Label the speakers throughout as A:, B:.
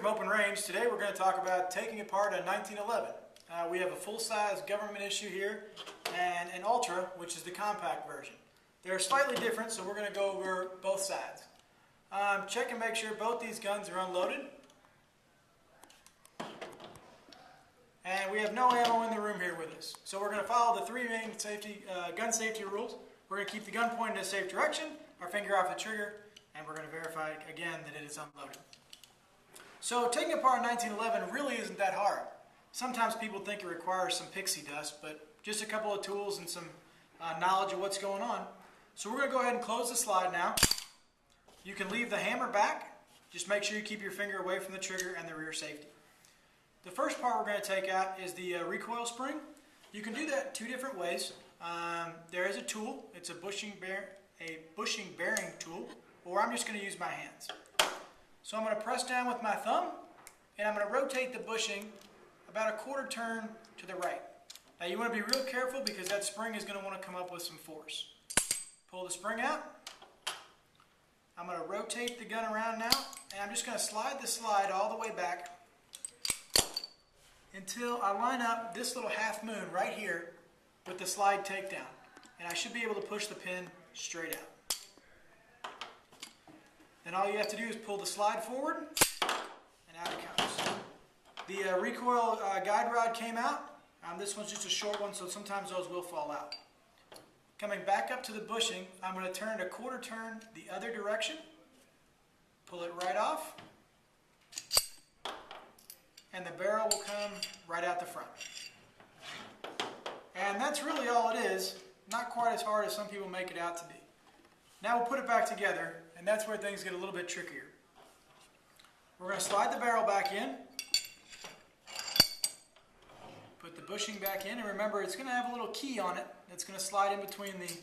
A: from Openrange. Today we're going to talk about taking apart a 1911. We have a full-size government issue here and an Ultra, which is the compact version. They're slightly different, so we're going to go over both sides. Check and make sure both these guns are unloaded. And we have no ammo in the room here with us. So we're going to follow the three main gun safety rules. We're going to keep the gun pointed in a safe direction, our finger off the trigger, and we're going to verify again that it is unloaded. So taking apart a 1911 really isn't that hard. Sometimes people think it requires some pixie dust, but just a couple of tools and some knowledge of what's going on. So we're going to go ahead and close the slide now. You can leave the hammer back. Just make sure you keep your finger away from the trigger and the rear safety. The first part we're going to take out is the recoil spring. You can do that two different ways. There is a tool. It's a bushing bearing tool, or I'm just going to use my hands. So I'm going to press down with my thumb, and I'm going to rotate the bushing about a quarter turn to the right. Now you want to be real careful because that spring is going to want to come up with some force. Pull the spring out. I'm going to rotate the gun around now, and I'm just going to slide the slide all the way back until I line up this little half moon right here with the slide takedown. And I should be able to push the pin straight out. Then all you have to do is pull the slide forward, and out it comes. The recoil guide rod came out. This one's just a short one, so sometimes those will fall out. Coming back up to the bushing, I'm going to turn a quarter turn the other direction, pull it right off, and the barrel will come right out the front. And that's really all it is. Not quite as hard as some people make it out to be. Now we'll put it back together, and that's where things get a little bit trickier. We're going to slide the barrel back in, put the bushing back in, and remember it's going to have a little key on it that's going to slide in between the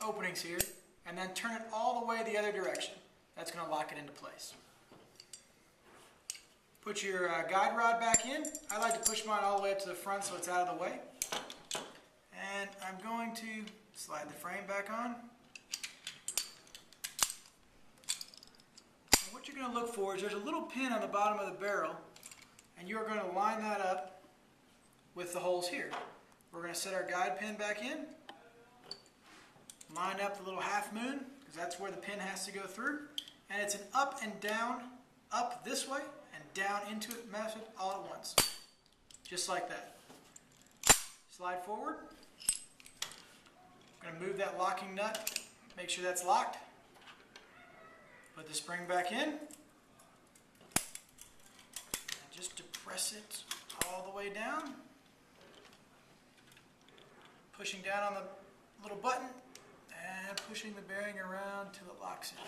A: openings here, and then turn it all the way the other direction. That's going to lock it into place. Put your guide rod back in. I like to push mine all the way up to the front so it's out of the way. And I'm going to slide the frame back on. And what you're going to look for is there's a little pin on the bottom of the barrel, and you're going to line that up with the holes here. We're going to set our guide pin back in, line up the little half moon, because that's where the pin has to go through, and it's an up and down, up this way, and down into it method all at once. Just like that. Slide forward. I'm going to move that locking nut, make sure that's locked. Put the spring back in. And just depress it all the way down. Pushing down on the little button and pushing the bearing around till it locks in.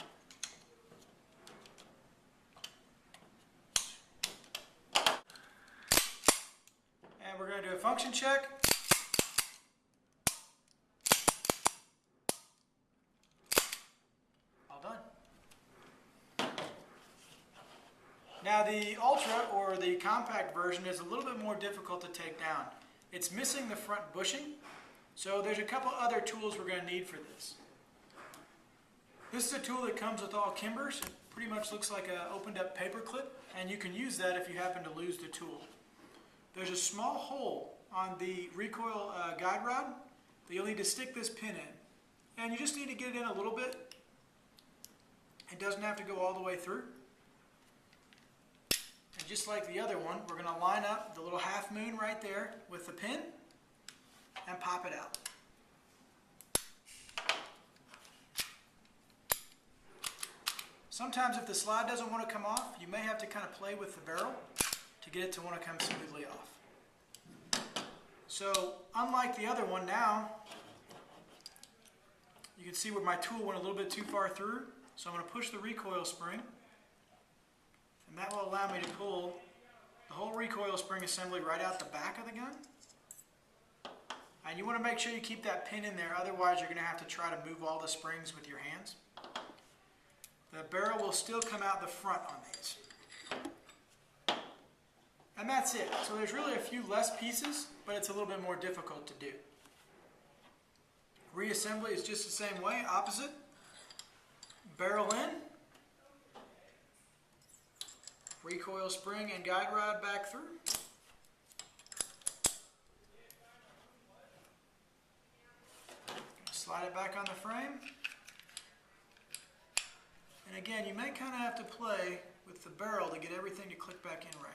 A: And we're going to do a function check. All done. Now the Ultra, or the compact version, is a little bit more difficult to take down. It's missing the front bushing, so there's a couple other tools we're going to need for this. This is a tool that comes with all Kimbers. It pretty much looks like an opened up paper clip, and you can use that if you happen to lose the tool. There's a small hole on the recoil guide rod that you'll need to stick this pin in. And you just need to get it in a little bit. It doesn't have to go all the way through. And just like the other one, we're going to line up the little half moon right there with the pin and pop it out. Sometimes if the slide doesn't want to come off, you may have to kind of play with the barrel to get it to want to come smoothly off. So unlike the other one now, you can see where my tool went a little bit too far through. So I'm going to push the recoil spring, and that will allow me to pull the whole recoil spring assembly right out the back of the gun. And you want to make sure you keep that pin in there, otherwise you're going to have to try to move all the springs with your hands. The barrel will still come out the front on these. And that's it. So there's really a few less pieces, but it's a little bit more difficult to do. Reassembly is just the same way, opposite. Barrel in, recoil spring and guide rod back through. Slide it back on the frame. And again, you may kind of have to play with the barrel to get everything to click back in right.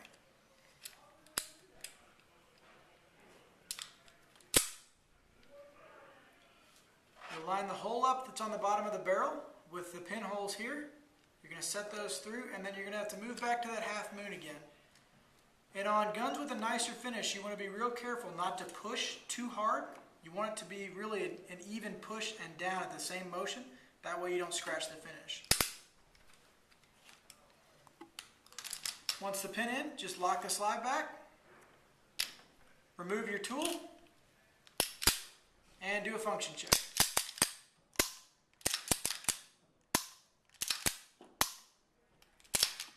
A: You'll line the hole up that's on the bottom of the barrel with the pinholes here. You're going to set those through, and then you're going to have to move back to that half moon again. And on guns with a nicer finish, you want to be real careful not to push too hard. You want it to be really an even push and down at the same motion. That way you don't scratch the finish. Once the pin in, just lock the slide back, remove your tool, and do a function check.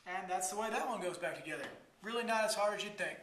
A: And that's the way that one goes back together. Really not as hard as you'd think.